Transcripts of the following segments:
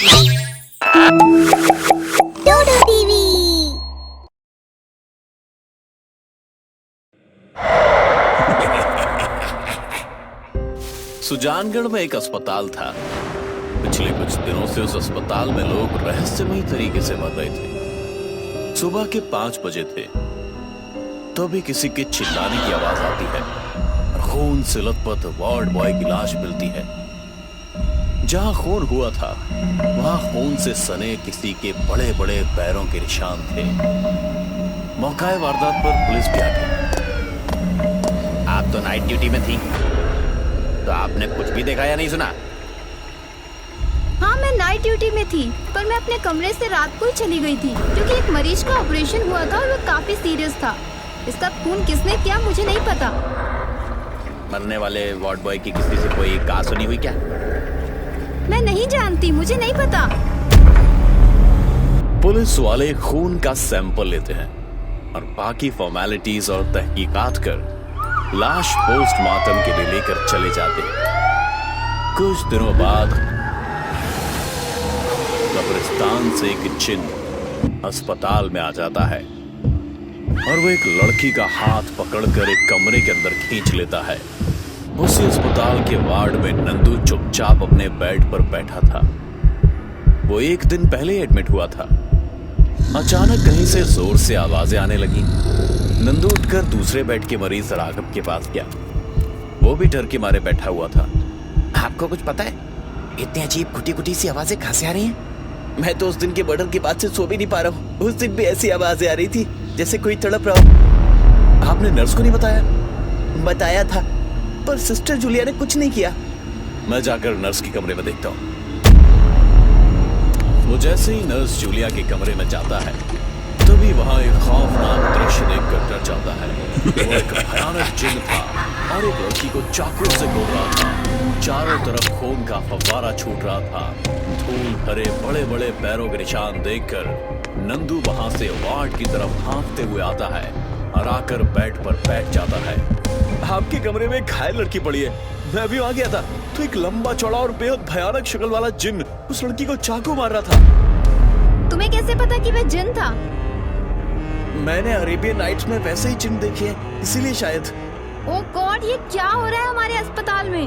डोडो TV. Sujangarh में एक अस्पताल था। पिछले कुछ दिनों से उस अस्पताल में लोग रहस्यमयी तरीके से मर रहे थे। सुबह के 5 बजे थे, तभी किसी के चिल्लाने की आवाज आती है और खून से लथपथ वार्ड बॉय की लाश मिलती है। जहां खून हुआ था वहां खून से सने किसी के बड़े बड़े पैरों के निशान थे। मौका वारदात पर पुलिस भी आ गई। आप तो नाइट ड्यूटी में थी, तो आपने कुछ भी देखा या नहीं सुना? हाँ, मैं नाइट ड्यूटी में थी, पर मैं अपने कमरे से रात को ही चली गई थी, क्योंकि एक मरीज का ऑपरेशन हुआ था और वो काफी सीरियस था। इसका खून किसने किया मुझे नहीं पता। मरने वाले वार्ड बॉय की किसी से कोई कहा सुनी हुई क्या? मैं नहीं जानती, मुझे नहीं पता। पुलिस वाले खून का सैंपल लेते हैं और बाकी फॉर्मेलिटीज और तहकीकात कर लाश पोस्टमार्टम के लिए लेकर चले जाते हैं। कुछ दिनों बाद कब्रिस्तान से एक जिन्न अस्पताल में आ जाता है और वो एक लड़की का हाथ पकड़कर एक कमरे के अंदर खींच लेता है। उसी अस्पताल के वार्ड में नंदू चुपचाप अपने बेड पर बैठा था। वो एक दिन पहले एडमिट हुआ था। अचानक कहीं से जोर से आवाजें आने लगी। नंदू उठकर दूसरे बेड के मरीज राघव के पास गया। वो भी डर के मारे बैठा हुआ था। आपको कुछ पता है, इतनी अजीब घुटी घुटी सी आवाजें कहां से आ रही हैं? मैं तो उस दिन के मर्डर के बाद से सो भी नहीं पा रहा हूँ। उस दिन भी ऐसी आवाजें आ रही थी जैसे कोई तड़प रहा हो। आपने नर्स को नहीं बताया? बताया था, पर सिस्टर जूलिया ने कुछ नहीं किया। मैं जाकर नर्स के कमरे में देखता हूँ। वो जैसे ही नर्स जूलिया के कमरे में जाता है, तभी वहां एक खौफनाक दृश्य देखकर डर जाता है। वो एक भयानक जिन्न था और एक लड़की को चाकू से गोद रहा था। चारों तरफ खून का फव्वारा छूट रहा था। धूल भरे बड़े बड़े पैरों के निशान देखकर नंदू वहां से वार्ड की तरफ हाँफते हुए आता है और आकर बेड पर बैठ जाता है। आपके कमरे में एक घायल लड़की पड़ी है। मैं अभी आ गया था तो एक लंबा चौड़ा और बेहद भयानक शक्ल वाला जिन्न उस लड़की को चाकू मार रहा था। तुम्हें कैसे पता कि वह जिन्न था? मैंने अरेबियन नाइट्स में वैसे ही जिन्न देखे हैं, इसीलिए शायद। ओह गॉड, ये क्या हो रहा है हमारे अस्पताल में?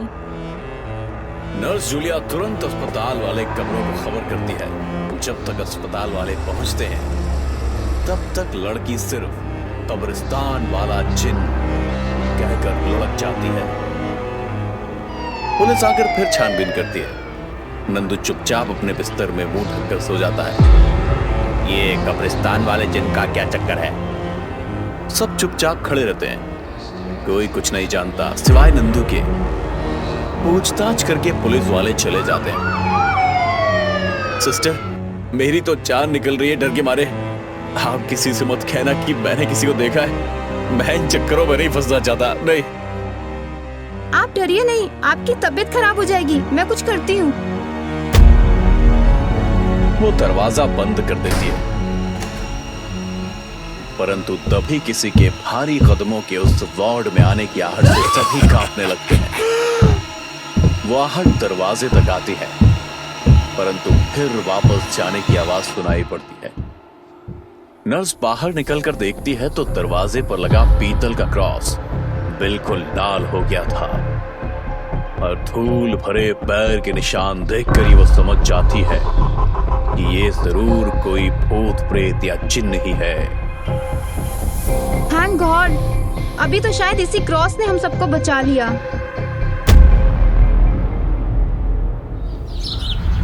नर्स जूलिया तुरंत अस्पताल वाले कमरों को खबर करती है। जब तक अस्पताल वाले पहुंचते हैं, तब तक लड़की सिर्फ कब्रिस्तान वाला जिन्न कहकर लुढ़क जाती है। पुलिस आकर फिर छानबीन करती है। नंदू चुपचाप अपने बिस्तर में मुंह ढककर सो जाता है। ये कब्रिस्तान वाले जिन्न का क्या चक्कर है? सब चुपचाप खड़े रहते हैं। कोई कुछ नहीं जानता सिवाय नंदू के। पूछताछ करके पुलिस वाले चले जाते हैं। सिस्टर, मेरी तो जान निकल रही है डर के मारे। आप किसी से मत कहना कि मैंने किसी को देखा है। मैं इन चक्करों में नहीं फंसना चाहता। नहीं। आप डरिए नहीं, आपकी तबीयत खराब हो जाएगी। मैं कुछ करती हूँ। वो दरवाजा बंद कर देती है, परंतु तभी किसी के भारी कदमों के उस वार्ड में आने की आहट से सभी कांपने लगते हैं। वो आहट दरवाजे तक आती है, परंतु फिर वापस जाने की आवाज सुनाई पड़ती है। नर्स बाहर निकलकर देखती है तो दरवाजे पर लगा पीतल का क्रॉस बिल्कुल लाल हो गया था और धूल भरे पैर के निशान देखकर ही वो समझ जाती है कि ये जरूर कोई भूत प्रेत या जिन्न ही है। थैंक गॉड, अभी तो शायद इसी क्रॉस ने हम सबको बचा लिया।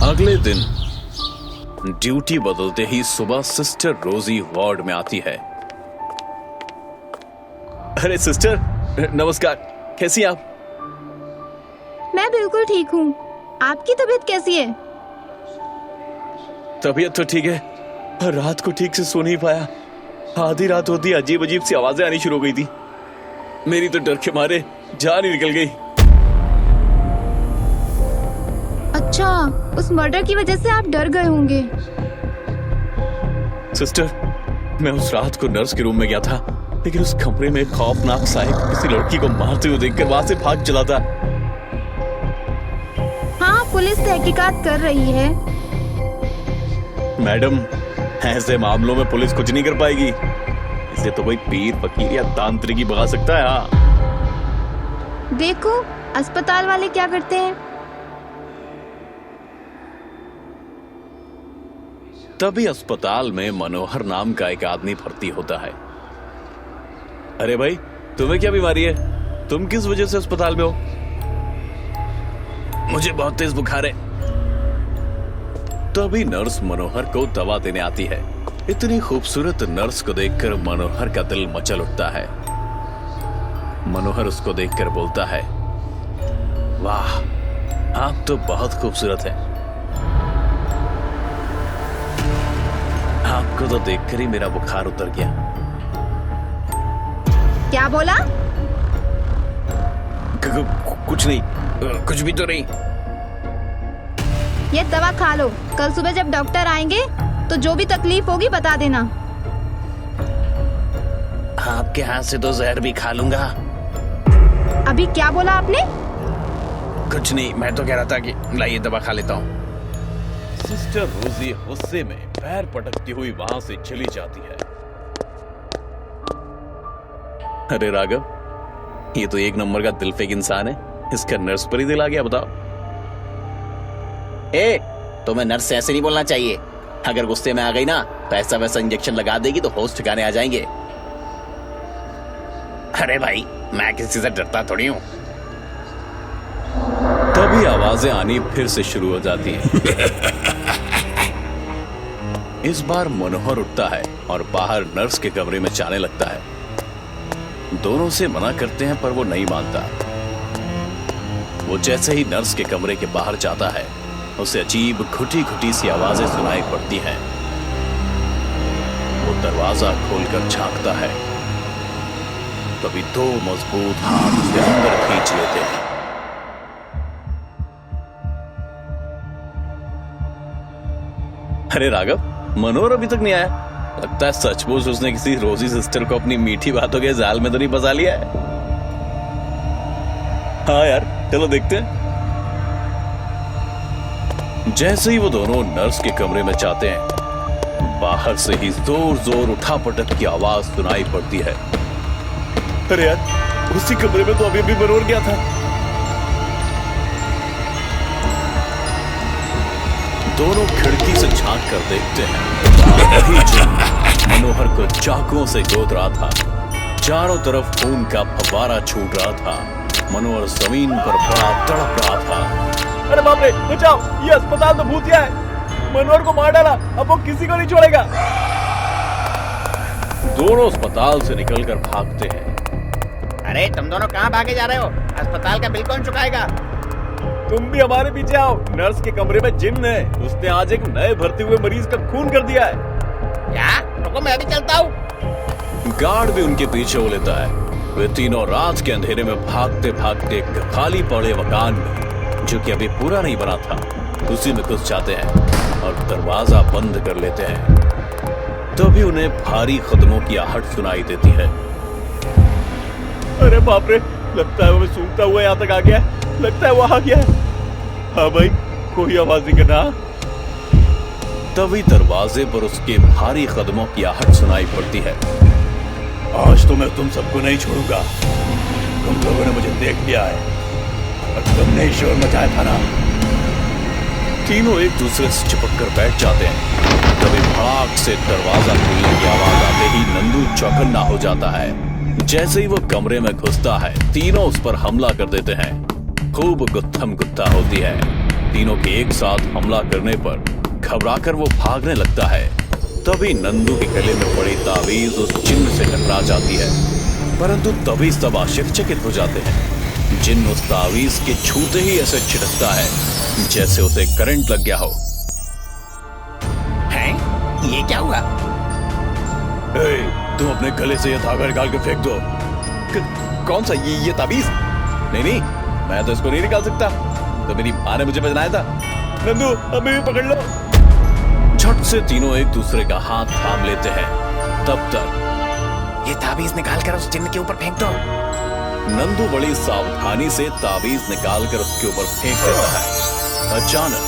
अगले दिन ड्यूटी बदलते ही सुबह सिस्टर रोजी वार्ड में आती है। अरे सिस्टर, नमस्कार। कैसी आप? मैं बिल्कुल ठीक हूँ। आपकी तबीयत कैसी है? तबीयत तो ठीक है, पर रात को ठीक से सो नहीं पाया। आधी रात होती अजीब अजीब सी आवाजें आनी शुरू हो गई थी। मेरी तो डर के मारे जान ही निकल गई। अच्छा, उस मर्डर की वजह से आप डर गए होंगे। सिस्टर, मैं उस रात को नर्स के रूम में गया था, लेकिन उस कमरे में खौफनाक साहिब किसी लड़की को मारते हुए देखकर वहां से भाग चला था। हाँ, पुलिस तहकीकात कर रही है। मैडम, ऐसे मामलों में पुलिस कुछ नहीं कर पाएगी। इसे तो कोई पीर, फकीर या तांत्रिक ही भगा सकता है। हाँ, देखो अस्पताल वाले क्या करते हैं। तभी अस्पताल में मनोहर नाम का एक आदमी भर्ती होता है। अरे भाई, तुम्हें क्या बीमारी है? तुम किस वजह से अस्पताल में हो? मुझे बहुत तेज बुखार है। तभी नर्स मनोहर को दवा देने आती है। इतनी खूबसूरत नर्स को देखकर मनोहर का दिल मचल उठता है। मनोहर उसको देखकर बोलता है, वाह, आप तो बहुत खूबसूरत हैं। आपको तो देखकर ही मेरा बुखार उतर गया। क्या बोला? कुछ नहीं, कुछ भी तो नहीं। ये दवा खा लो, कल सुबह जब डॉक्टर आएंगे तो जो भी तकलीफ होगी बता देना। आपके हाथ से तो जहर भी खा लूंगा। अभी क्या बोला आपने? कुछ नहीं, मैं तो कह रहा था कि लाइए दवा खा लेता हूँ। सिस्टर रोजी गुस्से में पैर पटकती हुई वहां से चली जाती है। अरे राघव, ये तो एक नंबर का दिलफेक इंसान है। इसका नर्स पर ही दिल आ गया। बताओ। तुम्हें नर्स से ऐसे नहीं बोलना चाहिए। अगर गुस्से में आ गई ना तो ऐसा वैसा इंजेक्शन लगा देगी तो होश ठिकाने आ जाएंगे। अरे भाई, मैं किसी से डरता थोड़ी हूँ। तभी आवाजें आनी फिर से शुरू हो जाती हैं। इस बार मनोहर उठता है और बाहर नर्स के कमरे में जाने लगता है। दोनों से मना करते हैं पर वो नहीं मानता। वो जैसे ही नर्स के कमरे के बाहर जाता है, उसे अजीब घुटी घुटी सी आवाजें सुनाई पड़ती हैं। वो दरवाजा खोलकर झांकता है। तभी दो मजबूत हाथ उसे अंदर खींच लेते हैं। अरे राघव, मनोहर अभी तक नहीं आया। लगता है सचमुच उसने किसी रोजी सिस्टर को अपनी मीठी बातों के जाल में तो नहीं फंसा लिया है। हाँ यार, चलो देखते हैं। जैसे ही वो दोनों नर्स के कमरे में जाते हैं, बाहर से ही जोर जोर उठापटक की आवाज सुनाई पड़ती है। अरे यार, उसी कमरे में तो अभी भी मनोहर गया था। दोनों खिड़की से झांक कर देखते हैं। वही जिन मनोहर को चाकुओं से गोद रहा था। चारों तरफ खून का फव्वारा छूट रहा था। मनोहर जमीन पर पड़ा तड़प रहा था। अरे बाप रे, बचाओ, ये अस्पताल तो भूतिया है। मनोहर को मार डाला, अब वो किसी को नहीं छोड़ेगा। दोनों अस्पताल से निकलकर भागते हैं। अरे तुम दोनों कहाँ भागे जा रहे हो? अस्पताल का बिल कौन चुकाएगा? तुम भी हमारे पीछे आओ। नर्स के कमरे में जिन्न है। उसने आज एक नए भर्ती हुए मरीज का खून कर दिया है। क्या? रुको, मैं भी चलता हूँ। गार्ड भी उनके पीछे हो लेता है। वे तीनों रात के अंधेरे में भागते भागते खाली पड़े मकान में, जो कि अभी पूरा नहीं बना था, उसी में घुस जाते हैं और दरवाजा बंद कर लेते हैं। तभी उन्हें भारी कदमों की आहट सुनाई देती है। अरे बाप रे, लगता है वो सूंघता हुआ यहाँ तक आ गया। लगता है वो आ गया है। हाँ भाई, कोई आवाज नहीं करना। तभी दरवाजे पर उसके भारी कदमों की आहट सुनाई पड़ती है। आज तो मैं तुम सबको नहीं छोड़ूंगा। तुम लोगों ने मुझे देख लिया है और तुमने ही शोर मचाया था ना। तीनों एक दूसरे से चिपक कर बैठ जाते हैं। तभी भड़ाक से दरवाजा खुलने की आवाज आते ही नंदू चौकन्ना हो जाता है। जैसे ही वो कमरे में घुसता है, तीनों उस पर हमला कर देते हैं। खूब गुत्थम गुत्था होती है। तीनों के एक साथ हमला करने पर घबराकर वो भागने लगता है। तभी नंदू के गले में पड़ी ताबीज उस जिन्न से टकरा जाती है, परंतु तभी सब आश्चर्यचकित हो जाते हैं। जिन्न उस ताबीज के छूते ही ऐसे छिटकता है जैसे उसे करंट लग गया हो। हैं? ये क्या हुआ? तुम अपने गले से यह धागा निकाल के फेंक दो। कौन सा? ये ताबीज? नहीं, मैं तो इसको नहीं निकाल सकता। तो मेरी माँ ने मुझे पहनाया था। नंदू, हमें भी पकड़ लो। झट से तीनों एक दूसरे का हाथ थाम लेते हैं। तब तक ये ताबीज निकाल कर उस जिन्न के ऊपर फेंक दो। नंदू बड़ी सावधानी से ताबीज निकालकर उसके ऊपर फेंक देता है। अचानक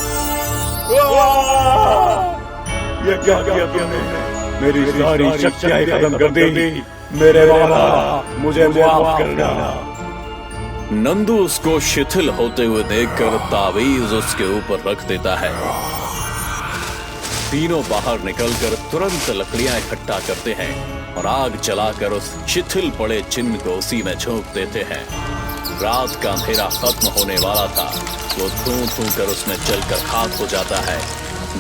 ये क्या किया तुमने? मेरी सारी शक्तियां खत्म कर दी। मेरे बाबा, मुझे माफ करना। नंदू उसको शिथिल होते हुए देखकर तावीज उसके ऊपर रख देता है। तीनों बाहर निकलकर तुरंत लकड़ियां इकट्ठा करते हैं और आग जलाकर उस शिथिल पड़े चिन्ह को उसी में झोंक देते हैं। रात का अंधेरा खत्म होने वाला था। वो थू कर उसमें जलकर खाक हो जाता है।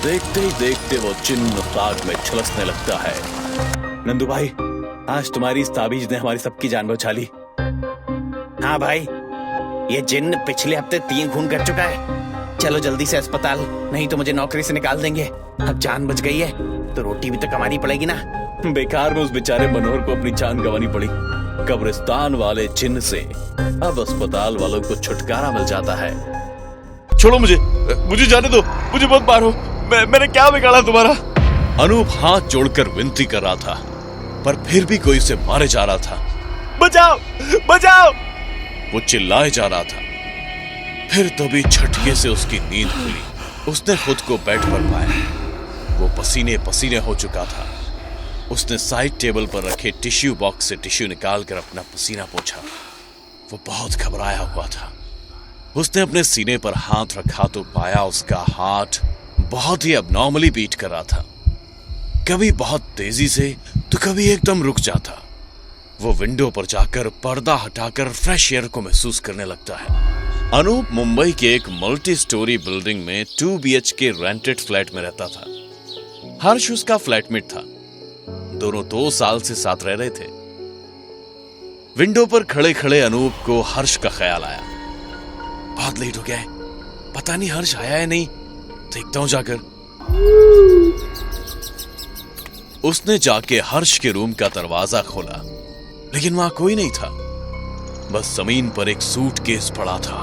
देखते ही देखते वो चिन्ह आग में झुलसने लगता है। नंदू भाई, आज तुम्हारी इस ताबीज ने हमारी सबकी जान बचा ली। हाँ भाई, ये जिन्न पिछले हफ्ते 3 खून कर चुका है। चलो जल्दी से अस्पताल, नहीं तो मुझे नौकरी से निकाल देंगे। अब जान बच गई है तो रोटी भी तो कमानी पड़ेगी ना। बेकार में उस बेचारे मनोहर को अपनी जान गंवानी पड़ी। कब्रिस्तान वाले चिन्ह से अब अस्पताल वालों को छुटकारा मिल जाता है। छोड़ो मुझे जाने दो, मुझे बहुत मारो। मैंने क्या बिगाड़ा तुम्हारा? अनूप हाथ जोड़कर विनती कर रहा था, पर फिर भी कोई उसे मारे जा रहा था। बचाओ, बचाओ! वो चिल्लाए जा रहा था। फिर तभी झटके से उसकी नींद खुली। उसने खुद को बेड पर पाया। वो पसीने पसीने हो चुका था। उसने साइड टेबल पर रखे टिश्यू बॉक्स से टिश्यू निकालकर अपना पसीना पोंछा। वो बहुत घबराया हुआ था। उसने अपने सीने पर हाथ रखा तो पाया उसका हार्ट बहुत ही अबनॉर्मली बीट कर रहा था। कभी बहुत तेजी से तो कभी एकदम रुक जाता। वो विंडो पर जाकर पर्दा हटाकर फ्रेश एयर को महसूस करने लगता है। अनूप मुंबई के एक मल्टी स्टोरी बिल्डिंग में 2 BHK रेंटेड फ्लैट में रहता था। हर्ष उसका फ्लैटमेट था। दोनों 2 साल से साथ रह रहे थे। विंडो पर खड़े खड़े अनूप को हर्ष का ख्याल आया। बहुत लेट हो गया है, पता नहीं हर्ष आया है नहीं, देखता हूं जाकर। उसने जाके हर्ष के रूम का दरवाजा खोला, लेकिन वहां कोई नहीं था। बस जमीन पर एक सूटकेस पड़ा था।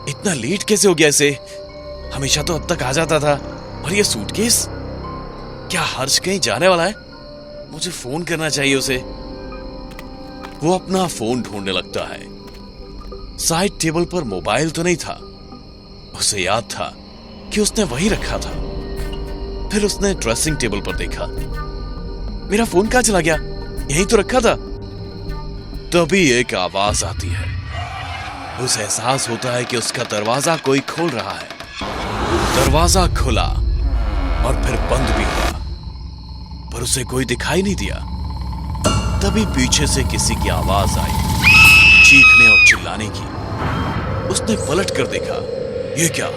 इतना लेट कैसे हो गया इसे? हमेशा तो अब तक आ जाता था, और ये सूटकेस? क्या हर्ष कहीं जाने वाला है? मुझे फोन करना चाहिए उसे। वो अपना फोन ढूंढने लगता है। साइड टेबल पर मोबाइल तो नहीं था। उसे याद था कि उसने वहीं रखा था। फिर उसने ड्रेसिंग टेबल पर देखा। मेरा फोन कहां चला गया? यहीं तो रखा था। तभी एक आवाज आती है। उसे एहसास होता है कि उसका दरवाजा कोई खोल रहा है। दरवाजा खुला और फिर बंद भी हुआ, पर उसे कोई दिखाई नहीं दिया। तभी पीछे से किसी की आवाज आई, चीखने और चिल्लाने की। उसने पलट कर देखा। ये क्या?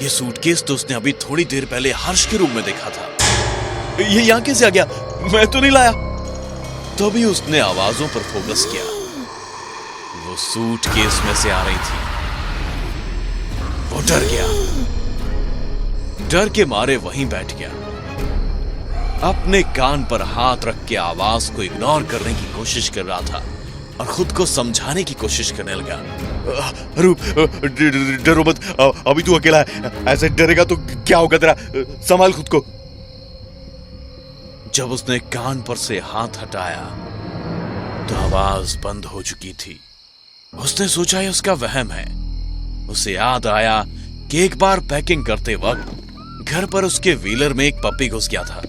ये सूटकेस तो उसने अभी थोड़ी देर पहले हर्ष के रूम में देखा था। ये यहां कैसे आ गया? मैं तो नहीं लाया। तभी उसने आवाजों पर फोकस किया। वो सूटकेस में से आ रही थी। वो डर गया। डर के मारे वहीं बैठ गया। अपने कान पर हाथ रख के आवाज को इग्नोर करने की कोशिश कर रहा था और खुद को समझाने की कोशिश करने लगा। रूप, डरो मत, अभी तू अकेला है। ऐसे डरेगा तो क्या होगा तेरा? संभाल खुद को। जब उसने कान पर से हाथ हटाया तो आवाज बंद हो चुकी थी। उसने सोचा ये उसका वहम है। उसे याद आया कि एक बार पैकिंग करते वक्त घर पर उसके व्हीलर में एक पपी घुस गया था,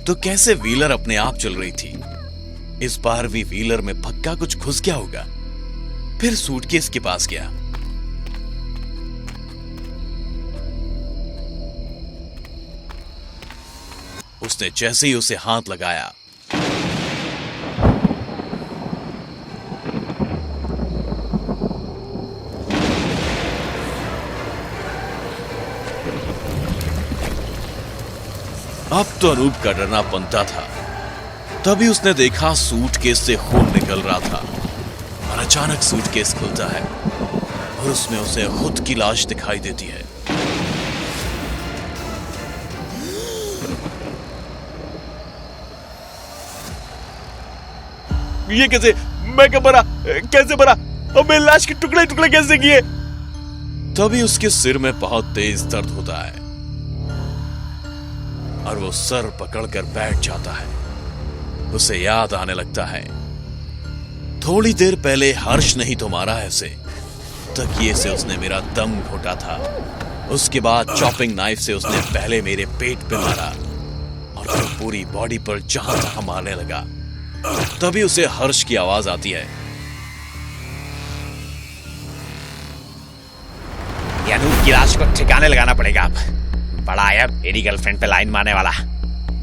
तो कैसे व्हीलर अपने आप चल रही थी। इस बार भी व्हीलर में पक्का कुछ घुस गया होगा। फिर सूटकेस के पास गया। उसने जैसे ही उसे हाथ लगाया, अब तो अनूप का डरना बनता था। तभी उसने देखा सूटकेस से खून निकल रहा था और अचानक सूटकेस खुलता है और उसमें उसे खुद की लाश दिखाई देती है। ये कैसे? मैं कब मरा? कैसे मरा? और मेरी लाश के टुकड़े टुकड़े कैसे किए? तभी उसके सिर में बहुत तेज दर्द होता है और वो सर पकड़कर बैठ जाता है। उसे याद आने लगता है, थोड़ी देर पहले हर्ष नहीं तो मारा है उसे। तकिए से उसने मेरा दम घोटा था। उसके बाद चॉपिंग नाइफ से उसने पहले मेरे पेट पे मारा, और पूरी बॉडी पर जहां तहां मारने लगा। तभी उसे हर्ष की आवाज आती है। ये अनूप की लाश को ठिकाने लगाना पड़ेगा अब। बड़ा आया मेरी गर्लफ्रेंड पे लाइन मारने वाला।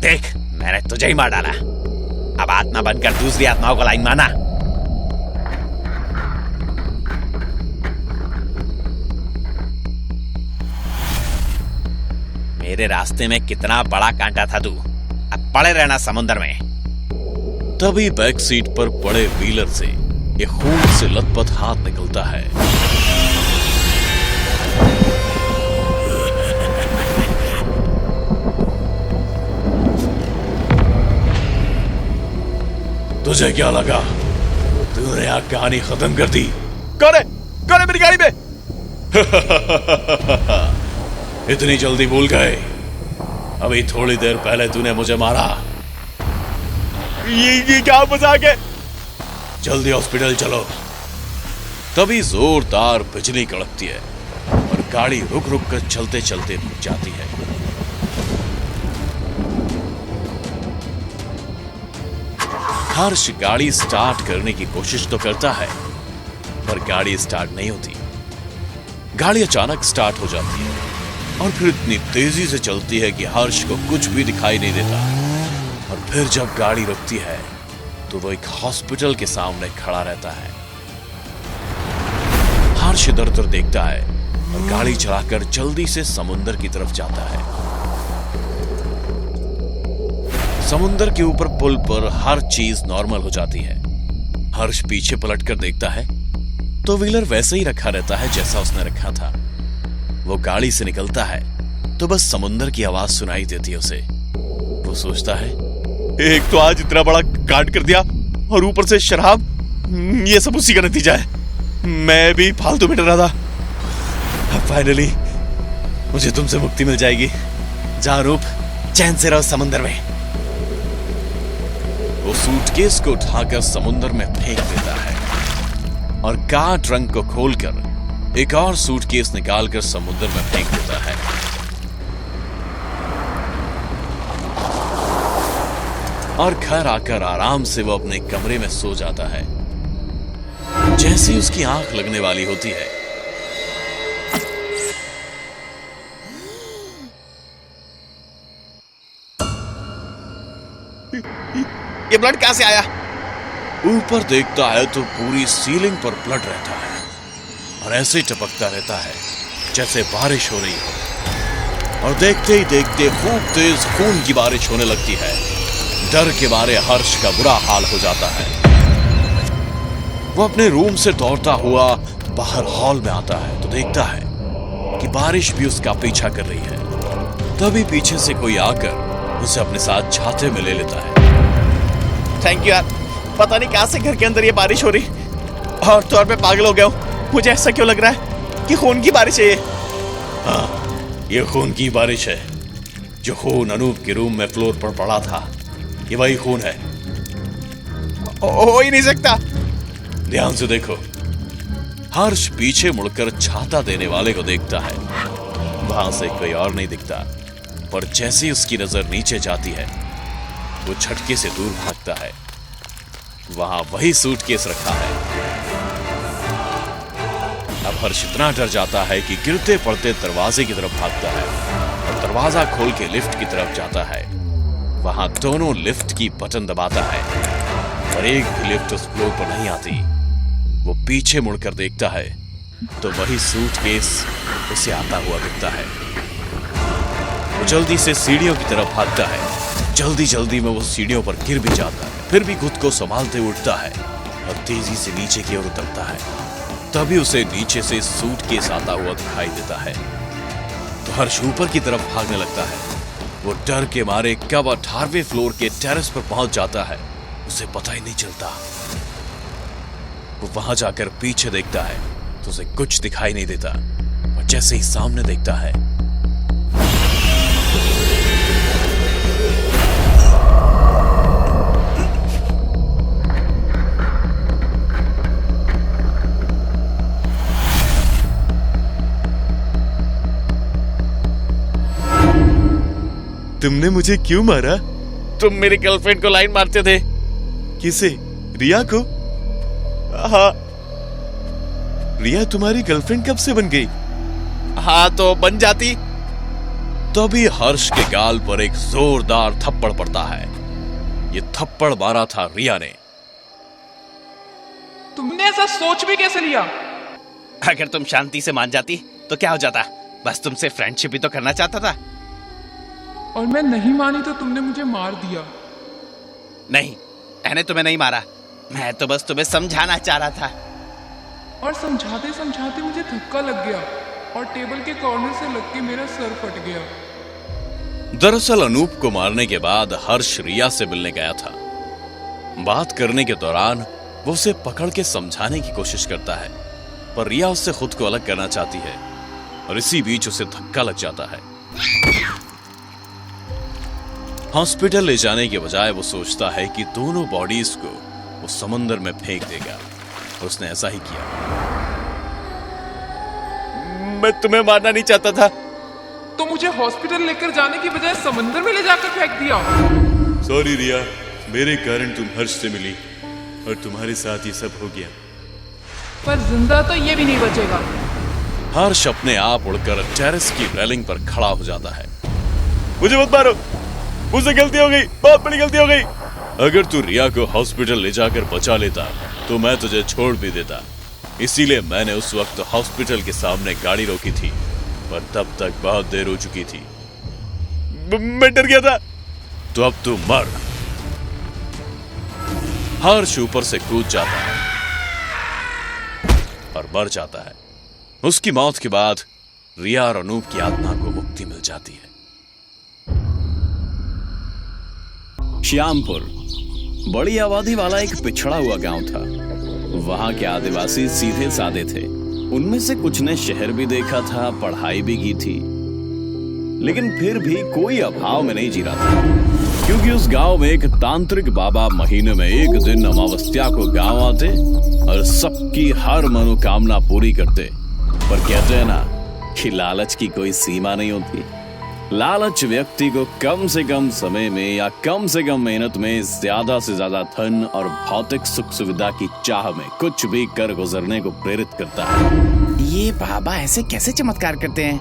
देख, मैंने तुझे ही मार डाला। अब आत्मा बनकर दूसरी आत्माओं को लाइन मारना। मेरे रास्ते में कितना बड़ा कांटा था तू। अब पड़े रहना समुद्र में। तभी बैक सीट पर पड़े व्हीलर से एक खून से लथपथ हाथ निकलता है। तुझे क्या लगा तूने यहाँ कहानी खत्म कर दी? कौन है मेरी गाड़ी में? इतनी जल्दी भूल गए? अभी थोड़ी देर पहले तूने मुझे मारा। ये क्या मजाक है? जल्दी हॉस्पिटल चलो। तभी जोरदार बिजली कड़कती है और गाड़ी रुक रुक कर चलते चलते रुक जाती है। हर्ष गाड़ी स्टार्ट करने की कोशिश तो करता है, पर गाड़ी स्टार्ट नहीं होती। गाड़ी अचानक स्टार्ट हो जाती है और फिर इतनी तेजी से चलती है कि हर्ष को कुछ भी दिखाई नहीं देता। और फिर जब गाड़ी रुकती है तो वो एक हॉस्पिटल के सामने खड़ा रहता है। हर्ष इधर उधर देखता है और गाड़ी चलाकर जल्दी से समुंदर की तरफ जाता है। समुंदर के ऊपर पुल पर हर चीज नॉर्मल हो जाती है। हर्ष पीछे पलटकर देखता है तो व्हीलर वैसे ही रखा रहता है जैसा उसने रखा था। वो गाड़ी से निकलता है तो बस समुंदर की आवाज सुनाई देती है उसे। वो सोचता है, एक तो आज इतना बड़ा कांड कर दिया और ऊपर से शराब, ये सब उसी का नतीजा है। मैं भी फालतू में डरा था। अब फाइनली मुझे तुमसे मुक्ति मिल जाएगी। जा रूप, चैन से रहो समुंदर में। वो सूटकेस को उठाकर समुंदर में फेंक देता है और कार ट्रंक को खोलकर एक और सूटकेस निकालकर समुद्र में फेंक देता है। और घर आकर आराम से वो अपने कमरे में सो जाता है। जैसे ही उसकी आंख लगने वाली होती है, ये ब्लड कहां से आया? ऊपर देखता है तो पूरी सीलिंग पर ब्लड रहता है और ऐसे ही टपकता रहता है जैसे बारिश हो रही हो। और देखते ही देखते खूब तेज खून की बारिश होने लगती है। डर के मारे हर्ष का बुरा हाल हो जाता है। वो अपने रूम से दौड़ता हुआ बाहर हॉल में आता है तो देखता है कि बारिश भी उसका पीछा कर रही है। तभी पीछे से कोई आकर उसे अपने साथ छाते में ले लेता है। थैंक यू यार, पता नहीं कहां से घर के अंदर ये बारिश हो रही और तौर पे पागल हो गया हूं। मुझे ऐसा क्यों लग रहा है कि खून की बारिश है ये? हाँ, ये खून की बारिश है। जो खून अनूप के रूम में फ्लोर पर पड़ा था, ये वही खून है। हो ही नहीं सकता। ध्यान से देखो। हर्ष पीछे मुड़कर छाता देने वाले को देखता है। वहां से कोई और नहीं दिखता, पर जैसे ही उसकी नजर नीचे जाती है, वो झटके से दूर भागता है। वहां वही सूटकेस रखा है। अब हर्ष इतना डर जाता है कि गिरते पड़ते दरवाजे की तरफ भागता है और दरवाजा खोल के लिफ्ट की तरफ जाता है। वहां दोनों लिफ्ट की बटन दबाता है और एक भी लिफ्ट उस फ्लोर पर नहीं आती। वो पीछे मुड़कर देखता है तो वही सूटकेस उसे आता हुआ दिखता है। वो जल्दी से सीढ़ियों की तरफ भागता है। जल्दी जल्दी में वो सीढ़ियों पर गिर भी जाता है, फिर भी खुद को संभालते उठता है और तेजी से नीचे की ओर उतरता है। तभी उसे नीचे से सूटकेस आता हुआ दिखाई देता है तो हर्ष ऊपर की तरफ भागने लगता है। वो डर के मारे कब 18वें फ्लोर के टेरेस पर पहुंच जाता है, उसे पता ही नहीं चलता। वो वहां जाकर पीछे देखता है तो उसे कुछ दिखाई नहीं देता और जैसे ही सामने देखता है, तुमने मुझे क्यों मारा? तुम मेरी गर्लफ्रेंड को लाइन मारते थे। किसे? रिया को? हाँ। रिया तुम्हारी गर्लफ्रेंड कब से बन गई? हाँ तो बन जाती। तभी हर्ष के गाल पर एक जोरदार थप्पड़ पड़ता है। ये थप्पड़ मारा था रिया ने। तुमने ऐसा सोच भी कैसे लिया? अगर तुम शांति से मान जाती तो क्या हो जाता, बस तुमसे फ्रेंडशिप ही तो करना चाहता था। और मैं नहीं मानी तो तुमने मुझे मार दिया। नहीं, मैंने तुम्हें नहीं मारा, मैं तो बस तुम्हें समझाना चाह रहा था। और समझाते समझाते मुझे धक्का लग गया और टेबल के कॉर्नर से लग के मेरा सर फट गया। दरअसल अनूप को मारने के बाद हर्ष रिया से मिलने गया था। बात करने के दौरान वो उसे पकड़ के समझाने की कोशिश करता है, पर रिया उससे खुद को अलग करना चाहती है और इसी बीच उसे धक्का लग जाता है। हॉस्पिटल ले जाने के बजाय वो सोचता है कि दोनों बॉडीज को वो समंदर में फेंक देगा। उसने ऐसा ही किया। मैं तुम्हें मारना नहीं चाहता था। तो मुझे हॉस्पिटल लेकर जाने की बजाय समंदर में ले जाकर फेंक दिया। सॉरी रिया, मेरे कारण तुम हर्ष से मिली और तुम्हारे साथ ये सब हो गया। पर जिंदा तो ये भी नहीं बचेगा। हर्ष अपने आप उड़कर टेरेस की रेलिंग पर खड़ा हो जाता है। मुझे मत मारो, मुझसे गलती हो गई, बहुत बड़ी गलती हो गई। अगर तू रिया को हॉस्पिटल ले जाकर बचा लेता तो मैं तुझे छोड़ भी देता। इसीलिए मैंने उस वक्त हॉस्पिटल के सामने गाड़ी रोकी थी, पर तब तक बहुत देर हो चुकी थी। मैं डर गया था। तो अब तू मर। हर्ष ऊपर से कूद जाता है और मर जाता है। उसकी मौत के बाद रिया और अनूप की आत्मा को मुक्ति मिल जाती है। श्यामपुर बड़ी आबादी वाला एक पिछड़ा हुआ गांव था। वहां के आदिवासी सीधे साधे थे। उनमें से कुछ ने शहर भी देखा था, पढ़ाई भी की थी, लेकिन फिर भी कोई अभाव में नहीं जी रहा था, क्योंकि उस गांव में एक तांत्रिक बाबा महीने में एक दिन अमावस्या को गांव आते और सबकी हर मनोकामना पूरी करते। पर कहते हैं ना कि लालच की कोई सीमा नहीं होती। लालच व्यक्ति को कम से कम समय में या कम से कम मेहनत में ज्यादा से ज्यादा धन और भौतिक सुख सुविधा की चाह में कुछ भी कर गुजरने को प्रेरित करता है। ये बाबा ऐसे कैसे चमत्कार करते हैं?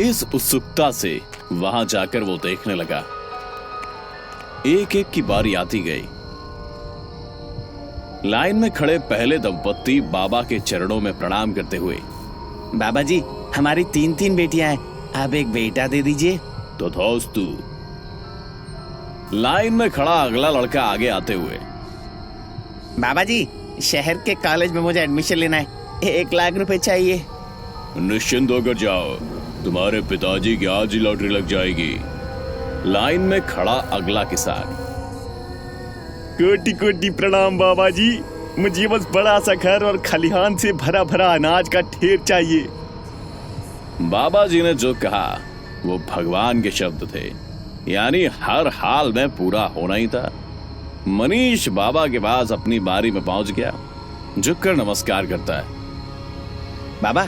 इस उत्सुकता से वहां जाकर वो देखने लगा। एक एक की बारी आती गई। लाइन में खड़े पहले दंपत्ति बाबा के चरणों में प्रणाम करते हुए, बाबा जी, हमारी 3 बेटियां हैं, आप एक बेटा दे दीजिए। तो दोस्तू। लाइन में खड़ा अगला लड़का आगे आते हुए, बाबा जी, शहर के कॉलेज में मुझे एडमिशन लेना है, 1 लाख रुपए चाहिए। निश्चिंत होकर जाओ, तुम्हारे पिताजी की आज ही लॉटरी लग जाएगी। लाइन में खड़ा अगला किसान, कोटि कोटि प्रणाम बाबा जी, मुझे बस बड़ा सा घर और खलिहान से भरा भरा अनाज का ढेर चाहिए। बाबा जी ने जो कहा वो भगवान के शब्द थे, यानी हर हाल में पूरा होना ही था। मनीष बाबा के पास अपनी बारी में पहुंच गया, झुककर नमस्कार करता है। बाबा,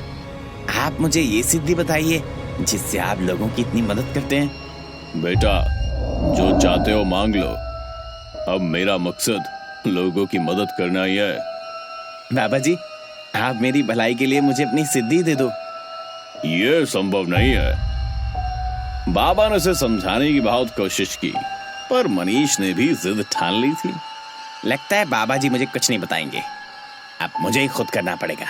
आप मुझे ये सिद्धि बताइए जिससे आप लोगों की इतनी मदद करते हैं। बेटा, जो चाहते हो मांग लो। अब मेरा मकसद लोगों की मदद करना ही है। बाबा जी, आप मेरी भलाई के लिए मुझे अपनी सिद्धि दे दो। यह संभव नहीं है। बाबा ने उसे समझाने की बहुत कोशिश की, पर मनीष ने भी जिद ठान ली थी। लगता है बाबा जी मुझे कुछ नहीं बताएंगे, अब मुझे ही खुद करना पड़ेगा।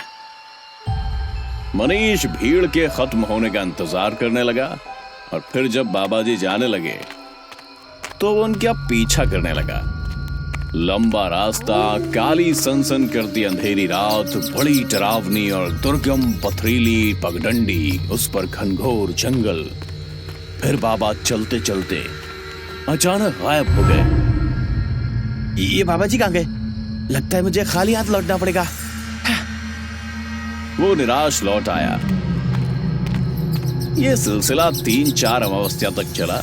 मनीष भीड़ के खत्म होने का इंतजार करने लगा और फिर जब बाबा जी जाने लगे तो वो उनका पीछा करने लगा। लंबा रास्ता, काली सनसन करती अंधेरी रात, बड़ी डरावनी और दुर्गम पथरीली पगडंडी, उस पर घनघोर जंगल। फिर बाबा चलते चलते अचानक गायब हो गए। ये बाबा जी कहाँ गए? लगता है मुझे खाली हाथ लौटना पड़ेगा। वो निराश लौट आया। यह सिलसिला 3-4 अमावस्या तक चला,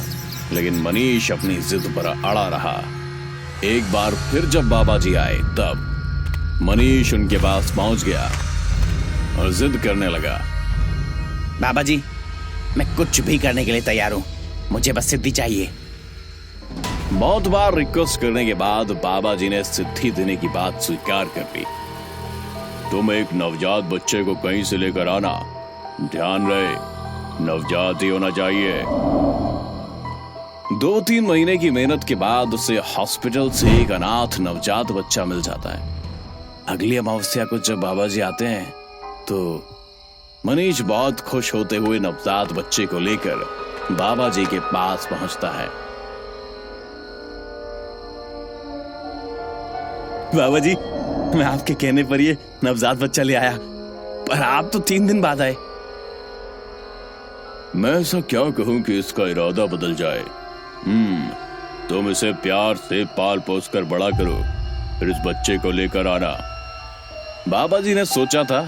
लेकिन मनीष अपनी जिद पर अड़ा रहा। एक बार फिर जब बाबा जी आए तब मनीष उनके पास पहुंच गया और जिद करने लगा। बाबा जी, मैं कुछ भी करने के लिए तैयार हूं, मुझे बस सिद्धि चाहिए। बहुत बार रिक्वेस्ट करने के बाद बाबा जी ने सिद्धि देने की बात स्वीकार कर ली। तुम एक नवजात बच्चे को कहीं से लेकर आना, ध्यान रहे नवजात ही होना चाहिए। 2-3 महीने की मेहनत के बाद उसे हॉस्पिटल से एक अनाथ नवजात बच्चा मिल जाता है। अगली अमावस्या को जब बाबा जी आते हैं तो मनीष बहुत खुश होते हुए नवजात बच्चे को लेकर बाबा जी के पास पहुंचता है। बाबा जी, मैं आपके कहने पर ये नवजात बच्चा ले आया, पर आप तो 3 दिन बाद आए। मैं ऐसा क्या कहूं कि इसका इरादा बदल जाए। तुम इसे प्यार से पाल पोस कर बड़ा करो, फिर इस बच्चे को लेकर आना। बाबा जी ने सोचा था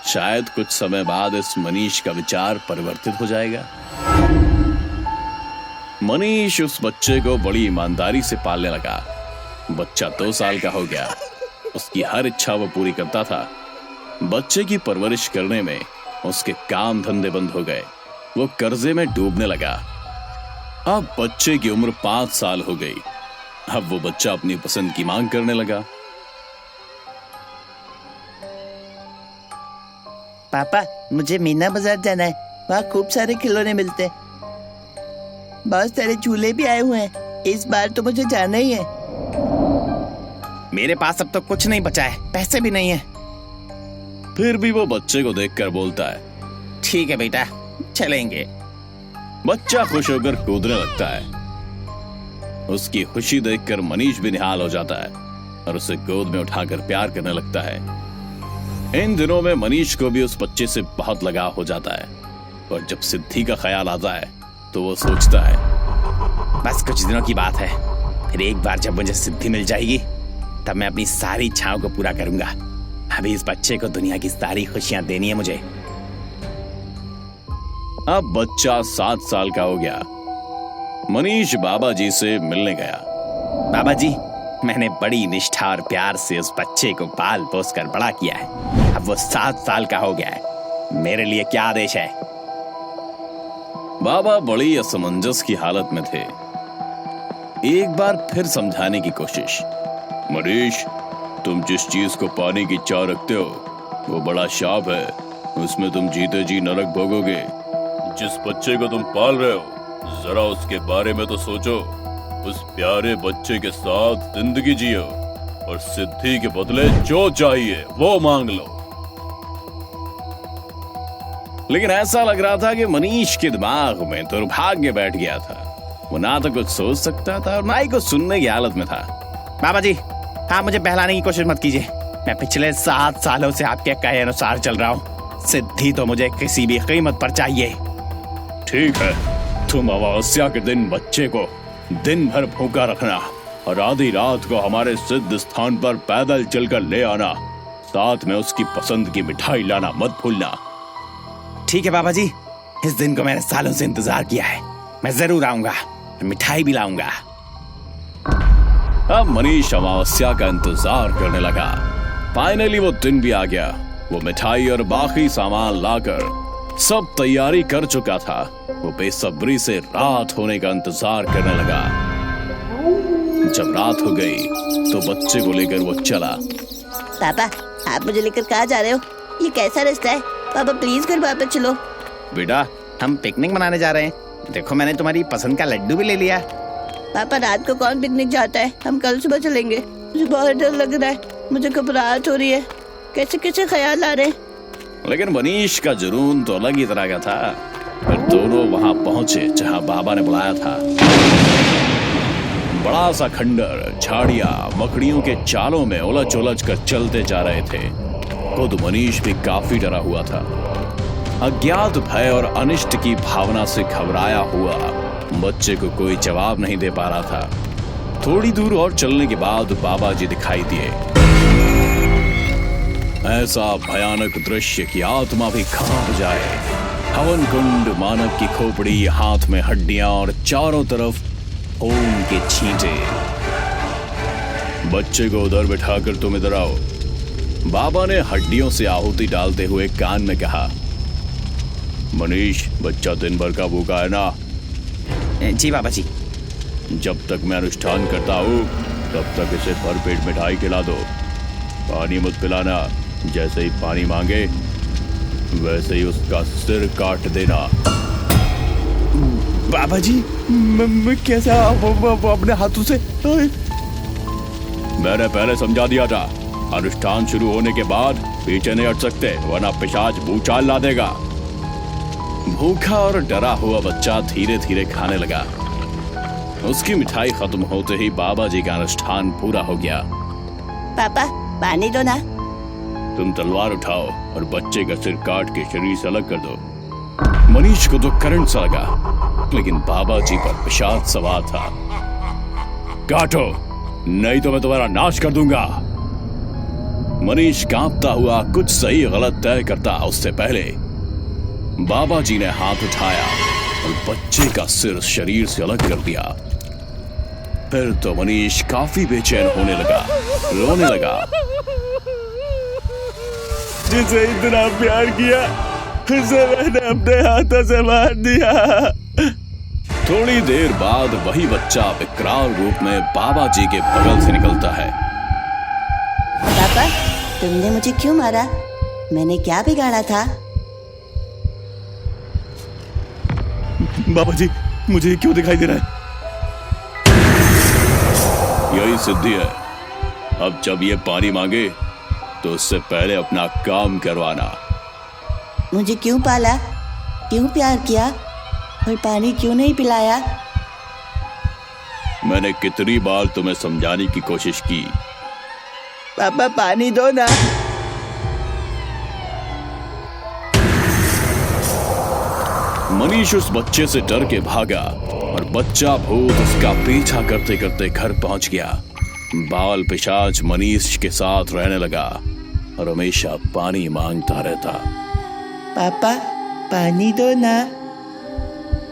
शायद कुछ समय बाद इस मनीष का विचार परिवर्तित हो जाएगा। मनीष उस बच्चे को बड़ी ईमानदारी से पालने लगा। बच्चा 2 साल का हो गया। उसकी हर इच्छा वो पूरी करता था। बच्चे की परवरिश करने में उसके काम धंधे बंद हो गए। वो कर्जे में डूबने लगा। अब बच्चे की उम्र 5 साल हो गई। अब वो बच्चा अपनी पसंद की मांग करने लगा। पापा, मुझे मीना बाजार जाना है, वहाँ खूब सारे खिलौने मिलते हैं। बहुत सारे झूले भी आए हुए हैं, इस बार तो मुझे जाना ही है। मेरे पास अब तो कुछ नहीं बचा है, पैसे भी नहीं है। फिर भी वो बच्चे को देखकर बोलता है, ठीक है बेटा, चलेंगे। बच्चा खुश होकर कूदने लगता है। उसकी खुशी देखकर मनीष भी निहाल हो जाता है और उसे गोद में उठाकर प्यार करने लगता है। इन दिनों में मनीष को भी उस बच्चे से बहुत लगाव हो जाता है और जब सिद्धि का ख्याल आता है तो वो सोचता है, बस कुछ दिनों की बात है, फिर एक बार जब मुझे सिद्धि मिल जाएगी तब मैं अपनी सारी इच्छाओं को पूरा करूंगा। अभी इस बच्चे को दुनिया की सारी खुशियां देनी है मुझे। अब बच्चा 7 साल का हो गया। मनीष बाबा जी से मिलने गया। बाबा जी, मैंने बड़ी निष्ठा और प्यार से उस बच्चे को पाल पोस कर बड़ा किया है। अब वो 7 साल का हो गया है। मेरे लिए क्या आदेश है? बाबा बड़ी असमंजस की हालत में थे। एक बार फिर समझाने की कोशिश। मनीष, तुम जिस चीज को पाने की चाह रखते हो वो बड़ा शाप है, उसमें तुम जीते जी नरक भोगोगे। जिस बच्चे को तुम पाल रहे हो जरा उसके बारे में तो सोचो। उस प्यारे बच्चे के साथ जिंदगी जियो और सिद्धि के बदले जो चाहिए वो मांग लो। लेकिन ऐसा लग रहा था कि मनीष के दिमाग में दुर्भाग्य बैठ गया था। वो ना तो कुछ सोच सकता था और ना ही कुछ सुनने की हालत में था। बाबा जी, आप मुझे बहलाने की कोशिश मत कीजिए। मैं पिछले 7 सालों से आपके कहे अनुसार चल रहा हूँ। सिद्धि तो मुझे किसी भी कीमत पर चाहिए। ठीक है, तुम अमावस्या के दिन बच्चे को दिन भर भूखा रखना और आधी रात को हमारे सिद्ध स्थान पर पैदल चलकर ले आना। साथ में उसकी पसंद की मिठाई लाना मत भूलना। ठीक है बाबा जी, इस दिन को मैंने सालों से इंतजार किया है। मैं जरूर आऊंगा, मिठाई भी लाऊंगा। अब मनीष अमावस्या का इंतजार करने लगा। फाइनली वो दिन भी आ गया। वो मिठाई और बाकी सामान लाकर सब तैयारी कर चुका था। वो बेसब्री से रात होने का इंतजार करने लगा। जब रात हो गई तो बच्चे को लेकर वो चला। पापा, आप मुझे लेकर कहाँ जा रहे हो? ये कैसा रास्ता है? पापा प्लीज घर वापस चलो। बेटा, हम पिकनिक मनाने जा रहे हैं। देखो, मैंने तुम्हारी पसंद का लड्डू भी ले लिया। पापा, रात को कौन पिकनिक जाता है? हम कल सुबह चलेंगे। मुझे बहुत डर लग रहा है, मुझे घबराहट हो रही है। कैसे कैसे ख्याल आ रहे हैं। लेकिन मनीष का जुनून तो अलग ही तरह का था। फिर दोनों वहां पहुंचे जहां बाबा ने बुलाया था। बड़ा सा खंडर झाड़ियां मकड़ियों के चालों में उलझ उलझ कर चलते जा रहे थे। खुद मनीष भी काफी डरा हुआ था। अज्ञात भय और अनिष्ट की भावना से घबराया हुआ बच्चे को कोई जवाब नहीं दे पा रहा था। थोड़ी दूर और चलने के बाद बाबा जी दिखाई दिए। ऐसा भयानक दृश्य कि आत्मा भी कांप जाए। हवन कुंड, मानव की खोपड़ी, हाथ में हड्डियां और चारों तरफ खून के छींटे। बच्चे को उधर बिठाकर तुम इधर आओ, बाबा ने हड्डियों से आहुति डालते हुए कान में कहा। मनीष, बच्चा दिन भर का भूखा है ना? जी बाबा जी। जब तक मैं अनुष्ठान करता हूँ तब तक इसे भरपेट मिठाई खिला दो। पानी मत पिलाना, जैसे ही पानी मांगे वैसे ही उसका सिर काट देना। बाबा जी मैं कैसे अपने हाथों से? मैंने पहले समझा दिया था, अनुष्ठान शुरू होने के बाद पीछे नहीं हट सकते, वरना पिशाच भूचाल ला देगा। भूखा और डरा हुआ बच्चा धीरे धीरे खाने लगा। उसकी मिठाई खत्म होते ही बाबा जी का अनुष्ठान पूरा हो गया। पापा पानी दो ना। तुम तलवार उठाओ और बच्चे का सिर काट के शरीर से अलग कर दो। मनीष को तो करंट सा लगा, लेकिन बाबा जी पर पिशाच सवार था। काटो, नहीं तो मैं तुम्हारा नाश कर दूंगा। मनीष कांपता हुआ कुछ सही गलत तय करता उससे पहले बाबा जी ने हाथ उठाया और बच्चे का सिर शरीर से अलग कर दिया। फिर तो मनीष काफी बेचैन होने लगा, रोने लगा। जिसे इतना प्यार किया उसे मैंने अपने हाथों से मार दिया। थोड़ी देर बाद वही बच्चा विकराल रूप में बाबा जी के बगल से निकलता है। पापा तुमने मुझे क्यों मारा? मैंने क्या बिगाड़ा था? बाबा जी मुझे क्यों दिखाई दे रहा है? यही सिद्धि है। अब जब ये पानी मांगे तो उससे पहले अपना काम करवाना। मुझे क्यों पाला, क्यों प्यार किया और पानी क्यों नहीं पिलाया? मैंने कितनी बार तुम्हें समझाने की कोशिश की। पापा पानी दो ना। मनीष उस बच्चे से डर के भागा और बच्चा भूत उसका पीछा करते करते घर पहुंच गया। बाल पिशाच मनीष के साथ रहने लगा और हमेशा पानी मांगता रहता। पापा पानी दो ना।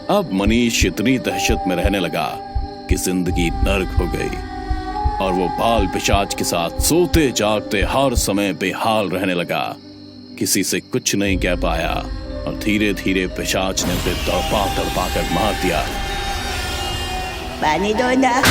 अब मनीष इतनी दहशत में रहने लगा कि जिंदगी नर्क हो गई और वो बाल पिशाच के साथ सोते जागते हर समय बेहाल रहने लगा। किसी से कुछ नहीं कह पाया और धीरे धीरे पिशाच ने उसे तड़पा तड़पा कर मार दिया। पानी दो ना।